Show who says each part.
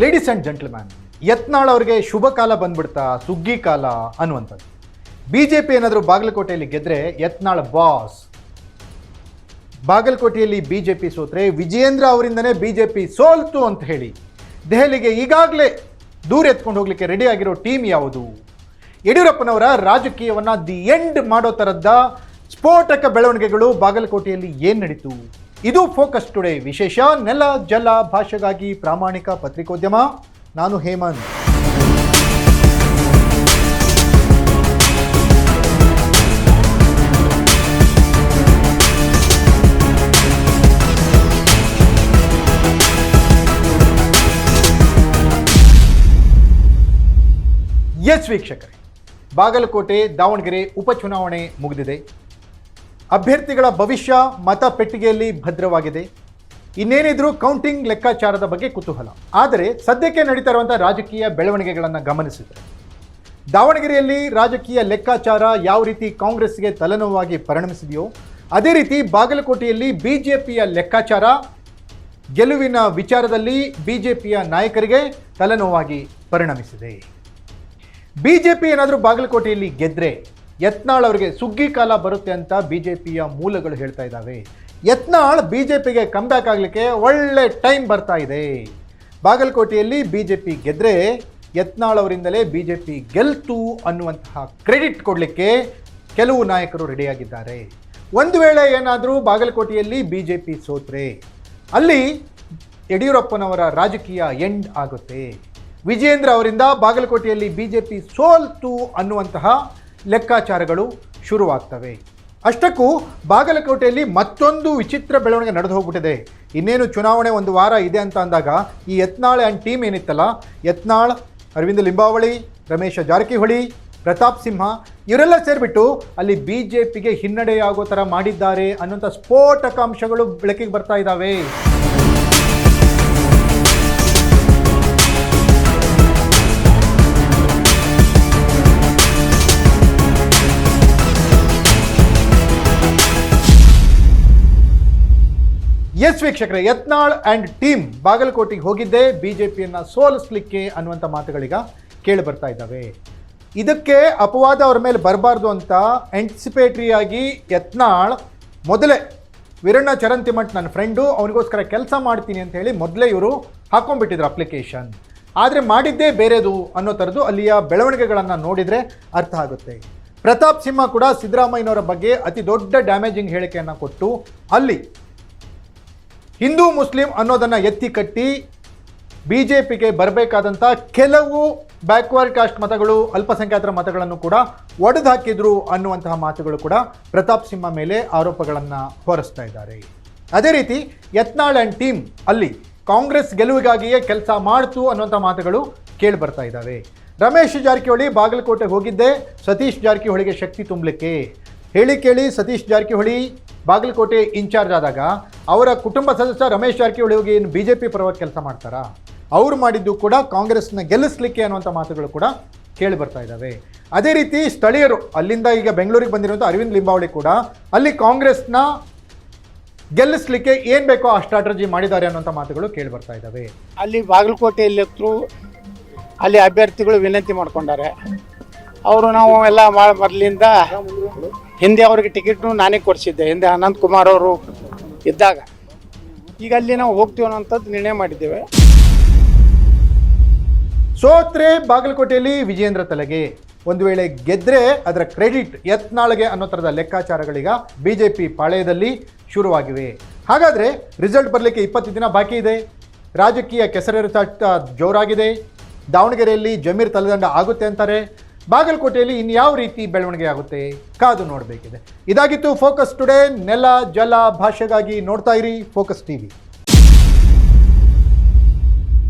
Speaker 1: Ladies and gentleman, Yatnal ಅವರಿಗೆ ಶುಭ ಕಾಲ ಬಂದ್ಬಿಡ್ತಾ, ಸುಗ್ಗಿ ಕಾಲ ಅನ್ನುವಂಥದ್ದು. BJP ಏನಾದರೂ ಬಾಗಲಕೋಟೆಯಲ್ಲಿ ಗೆದ್ರೆ ಯತ್ನಾಳ್ ಬಾಸ್. ಬಾಗಲಕೋಟೆಯಲ್ಲಿ BJP ಸೋತ್ರೆ ವಿಜಯೇಂದ್ರ ಅವರಿಂದನೇ BJP ಸೋಲ್ತು ಅಂತ ಹೇಳಿ ದೆಹಲಿಗೆ ಈಗಾಗಲೇ ದೂರ ಎತ್ಕೊಂಡು ಹೋಗ್ಲಿಕ್ಕೆ ರೆಡಿ ಆಗಿರೋ ಟೀಮ್ ಯಾವುದು? ಯಡಿಯೂರಪ್ಪನವರ ರಾಜಕೀಯವನ್ನು ದಿ ಎಂಡ್ ಮಾಡೋ ಥರದ ಸ್ಫೋಟಕ ಬೆಳವಣಿಗೆಗಳು ಬಾಗಲಕೋಟೆಯಲ್ಲಿ ಏನು ನಡೀತು? ಇದು ಫೋಕಸ್ ಟುಡೇ ವಿಶೇಷ. ನೆಲ ಜಲ ಭಾಷೆಗಾಗಿ ಪ್ರಾಮಾಣಿಕ ಪತ್ರಿಕೋದ್ಯಮ. ನಾನು ಹೇಮಂತ್. ಎಸ್ ವೀಕ್ಷಕರೇ, ಬಾಗಲಕೋಟೆ ದಾವಣಗೆರೆ ಉಪಚುನಾವಣೆ ಮುಗಿದಿದೆ. ಅಭ್ಯರ್ಥಿಗಳ ಭವಿಷ್ಯ ಮತ ಪೆಟ್ಟಿಗೆಯಲ್ಲಿ ಭದ್ರವಾಗಿದೆ. ಇನ್ನೇನಿದ್ರೂ ಕೌಂಟಿಂಗ್ ಲೆಕ್ಕಾಚಾರದ ಬಗ್ಗೆ ಕುತೂಹಲ. ಆದರೆ ಸದ್ಯಕ್ಕೆ ನಡೀತಾ ಇರುವಂಥ ರಾಜಕೀಯ ಬೆಳವಣಿಗೆಗಳನ್ನು ಗಮನಿಸಿದರೆ ದಾವಣಗೆರೆಯಲ್ಲಿ ರಾಜಕೀಯ ಲೆಕ್ಕಾಚಾರ ಯಾವ ರೀತಿ ಕಾಂಗ್ರೆಸ್ಗೆ ತಲೆನೋವಾಗಿ ಪರಿಣಮಿಸಿದೆಯೋ ಅದೇ ರೀತಿ ಬಾಗಲಕೋಟೆಯಲ್ಲಿ BJPಯ ಲೆಕ್ಕಾಚಾರ ಗೆಲುವಿನ ವಿಚಾರದಲ್ಲಿ BJPಯ ನಾಯಕರಿಗೆ ತಲೆನೋವಾಗಿ ಪರಿಣಮಿಸಿದೆ. BJP ಏನಾದರೂ ಬಾಗಲಕೋಟೆಯಲ್ಲಿ ಗೆದ್ರೆ ಯತ್ನಾಳ್ ಅವರಿಗೆ ಸುಗ್ಗಿ ಕಾಲ ಬರುತ್ತೆ ಅಂತ BJPಯ ಮೂಲಗಳು ಹೇಳ್ತಾ ಇದ್ದಾವೆ. ಯತ್ನಾಳ್ BJPಗೆ ಕಮ್ಬ್ಯಾಕ್ ಆಗಲಿಕ್ಕೆ ಒಳ್ಳೆ ಟೈಮ್ ಬರ್ತಾ ಇದೆ. ಬಾಗಲಕೋಟೆಯಲ್ಲಿ BJP ಗೆದ್ರೆ ಯತ್ನಾಳ್ ಅವರಿಂದಲೇ BJP ಗೆಲ್ತು ಅನ್ನುವಂತಹ ಕ್ರೆಡಿಟ್ ಕೊಡಲಿಕ್ಕೆ ಕೆಲವು ನಾಯಕರು ರೆಡಿಯಾಗಿದ್ದಾರೆ. ಒಂದು ವೇಳೆ ಏನಾದರೂ ಬಾಗಲಕೋಟೆಯಲ್ಲಿ BJP ಸೋತ್ರೆ ಅಲ್ಲಿ ಯಡಿಯೂರಪ್ಪನವರ ರಾಜಕೀಯ ಎಂಡ್ ಆಗುತ್ತೆ. ವಿಜಯೇಂದ್ರ ಅವರಿಂದ ಬಾಗಲಕೋಟೆಯಲ್ಲಿ BJP ಸೋಲ್ತು ಅನ್ನುವಂತಹ ಲೆಕ್ಕಾಚಾರಗಳು ಶುರುವಾಗ್ತವೆ. ಅಷ್ಟಕ್ಕೂ ಬಾಗಲಕೋಟೆಯಲ್ಲಿ ಮತ್ತೊಂದು ವಿಚಿತ್ರ ಬೆಳವಣಿಗೆ ನಡೆದು ಹೋಗ್ಬಿಟ್ಟಿದೆ. ಇನ್ನೇನು ಚುನಾವಣೆ ಒಂದು ವಾರ ಇದೆ ಅಂತ ಅಂದಾಗ ಈ ಯತ್ನಾಳ್ ಆ್ಯಂಡ್ ಟೀಮ್ ಏನಿತ್ತಲ್ಲ, ಯತ್ನಾಳ್, ಅರವಿಂದ ಲಿಂಬಾವಳಿ, ರಮೇಶ ಜಾರಕಿಹೊಳಿ, ಪ್ರತಾಪ್ ಸಿಂಹ ಇವರೆಲ್ಲ ಸೇರಿಬಿಟ್ಟು ಅಲ್ಲಿ BJPಗೆ ಹಿನ್ನಡೆಯಾಗೋ ಥರ ಮಾಡಿದ್ದಾರೆ ಅನ್ನುವಂಥ ಸ್ಫೋಟಕ ಅಂಶಗಳು ಬೆಳಕಿಗೆ ಬರ್ತಾ ಇದ್ದಾವೆ. ಎಸ್ ವೀಕ್ಷಕರೇ, ಯತ್ನಾಳ್ ಆ್ಯಂಡ್ ಟೀಮ್ ಬಾಗಲಕೋಟೆಗೆ ಹೋಗಿದ್ದೆ BJPಯನ್ನು ಸೋಲಿಸಲಿಕ್ಕೆ ಅನ್ನುವಂಥ ಮಾತುಗಳೀಗ ಕೇಳಿ ಬರ್ತಾ ಇದ್ದಾವೆ. ಇದಕ್ಕೆ ಅಪವಾದ ಅವ್ರ ಮೇಲೆ ಬರಬಾರ್ದು ಅಂತ ಆಂಟಿಸಿಪೇಟ್ರಿಯಾಗಿ ಯತ್ನಾಳ್ ಮೊದಲೇ ವೀರಣ್ಣ ಚರಂತಿಮಠ್ ನನ್ನ ಫ್ರೆಂಡು, ಅವನಿಗೋಸ್ಕರ ಕೆಲಸ ಮಾಡ್ತೀನಿ ಅಂತ ಹೇಳಿ ಮೊದಲೇ ಇವರು ಹಾಕೊಂಡ್ಬಿಟ್ಟಿದ್ರು ಅಪ್ಲಿಕೇಶನ್. ಆದರೆ ಮಾಡಿದ್ದೇ ಬೇರೆದು ಅನ್ನೋ ಥರದ್ದು ಅಲ್ಲಿಯ ಬೆಳವಣಿಗೆಗಳನ್ನು ನೋಡಿದರೆ ಅರ್ಥ ಆಗುತ್ತೆ. ಪ್ರತಾಪ್ ಸಿಂಹ ಕೂಡ ಸಿದ್ದರಾಮಯ್ಯನವರ ಬಗ್ಗೆ ಅತಿ ದೊಡ್ಡ ಡ್ಯಾಮೇಜಿಂಗ್ ಹೇಳಿಕೆಯನ್ನು ಕೊಟ್ಟು ಅಲ್ಲಿ ಹಿಂದೂ ಮುಸ್ಲಿಂ ಅನ್ನೋದನ್ನು ಎತ್ತಿ ಕಟ್ಟಿ BJPಗೆ ಬರಬೇಕಾದಂಥ ಕೆಲವು ಬ್ಯಾಕ್ವರ್ಡ್ ಕಾಸ್ಟ್ ಮತಗಳು, ಅಲ್ಪಸಂಖ್ಯಾತರ ಮತಗಳನ್ನು ಕೂಡ ಒಡೆದು ಹಾಕಿದ್ರು ಅನ್ನುವಂತಹ ಮಾತುಗಳು ಕೂಡ ಪ್ರತಾಪ್ ಸಿಂಹ ಮೇಲೆ ಆರೋಪಗಳನ್ನು ಹೊರಿಸ್ತಾ ಇದ್ದಾರೆ. ಅದೇ ರೀತಿ ಯತ್ನಾಳ್ ಆ್ಯಂಡ್ ಟೀಮ್ ಅಲ್ಲಿ ಕಾಂಗ್ರೆಸ್ ಗೆಲುವಿಗಾಗಿಯೇ ಕೆಲಸ ಮಾಡ್ತು ಅನ್ನುವಂಥ ಮಾತುಗಳು ಕೇಳಿ ಬರ್ತಾ ಇದ್ದಾವೆ. ರಮೇಶ್ ಜಾರಕಿಹೊಳಿ ಬಾಗಲಕೋಟೆಗೆ ಹೋಗಿದ್ದೆ ಸತೀಶ್ ಜಾರಕಿಹೊಳಿಗೆ ಶಕ್ತಿ ತುಂಬಲಿಕ್ಕೆ. ಹೇಳಿ ಕೇಳಿ ಸತೀಶ್ ಜಾರಕಿಹೊಳಿ ಬಾಗಲಕೋಟೆ ಇನ್ಚಾರ್ಜ್ ಆದಾಗ ಅವರ ಕುಟುಂಬ ಸದಸ್ಯ ರಮೇಶ್ ಜಾರಕಿಹೊಳಿ ಹೋಗಿ ಏನು BJP ಪರವಾಗಿ ಕೆಲಸ ಮಾಡ್ತಾರಾ? ಅವರು ಮಾಡಿದ್ದು ಕೂಡ ಕಾಂಗ್ರೆಸ್ನ ಗೆಲ್ಲಿಸಲಿಕ್ಕೆ ಅನ್ನುವಂಥ ಮಾತುಗಳು ಕೂಡ ಕೇಳಿ ಬರ್ತಾ ಇದ್ದಾವೆ. ಅದೇ ರೀತಿ ಸ್ಥಳೀಯರು ಅಲ್ಲಿಂದ ಈಗ ಬೆಂಗಳೂರಿಗೆ ಬಂದಿರುವಂಥ ಅರವಿಂದ್ ಲಿಂಬಾವಳಿ ಕೂಡ ಅಲ್ಲಿ ಕಾಂಗ್ರೆಸ್ನ ಗೆಲ್ಲಿಸಲಿಕ್ಕೆ ಏನು ಬೇಕೋ ಆ ಸ್ಟ್ರಾಟಜಿ ಮಾಡಿದ್ದಾರೆ ಅನ್ನೋಂಥ ಮಾತುಗಳು ಕೇಳಿ ಬರ್ತಾ ಇದ್ದಾವೆ.
Speaker 2: ಅಲ್ಲಿ ಬಾಗಲಕೋಟೆಯಲ್ಲಿ ಅಲ್ಲಿ ಅಭ್ಯರ್ಥಿಗಳು ವಿನಂತಿ ಮಾಡ್ಕೊಂಡಾರೆ. ಅವರು ನಾವು ಎಲ್ಲ ಮೊದಲಿಂದ ಹಿಂದೆ ಅವ್ರಿಗೆ ಟಿಕೆಟ್ನು ನಾನೇ ಕೊಡಿಸಿದ್ದೆ, ಹಿಂದೆ ಅನಂತ್ ಕುಮಾರ್ ಅವರು ಇದ್ದಾಗ. ಈಗ ಅಲ್ಲಿ ನಾವು ಹೋಗ್ತೀವಿ ಅನ್ನೋಂಥದ್ದು ನಿರ್ಣಯ ಮಾಡಿದ್ದೇವೆ.
Speaker 1: ಸೋತ್ರೆ ಬಾಗಲಕೋಟೆಯಲ್ಲಿ ವಿಜಯೇಂದ್ರ ತಲೆಗೆ, ಒಂದು ವೇಳೆ ಗೆದ್ರೆ ಅದರ ಕ್ರೆಡಿಟ್ ಯತ್ನಾಳ್ಗೆ ಅನ್ನೋ ಥರದ ಲೆಕ್ಕಾಚಾರಗಳೀಗ BJP ಪಾಳೆಯದಲ್ಲಿ ಶುರುವಾಗಿವೆ. ಹಾಗಾದರೆ ರಿಸಲ್ಟ್ ಬರಲಿಕ್ಕೆ 20 ದಿನ ಬಾಕಿ ಇದೆ. ರಾಜಕೀಯ ಕೆಸರೆರಚಾಟ ಜೋರಾಗಿದೆ. ದಾವಣಗೆರೆಯಲ್ಲಿ ಜಮೀರ್ ತಲೆದಂಡ ಆಗುತ್ತೆ ಅಂತಾರೆ. ಬಾಗಲಕೋಟೆಯಲ್ಲಿ ಇನ್ಯಾವ ರೀತಿ ಬೆಳವಣಿಗೆ ಆಗುತ್ತೆ ಕಾದು ನೋಡಬೇಕಿದೆ. ಇದಾಗಿತ್ತು ಫೋಕಸ್ ಟುಡೇ. ನೆಲ ಜಲ ಭಾಷೆಗಾಗಿ ನೋಡ್ತಾ ಇರಿ ಫೋಕಸ್ TV.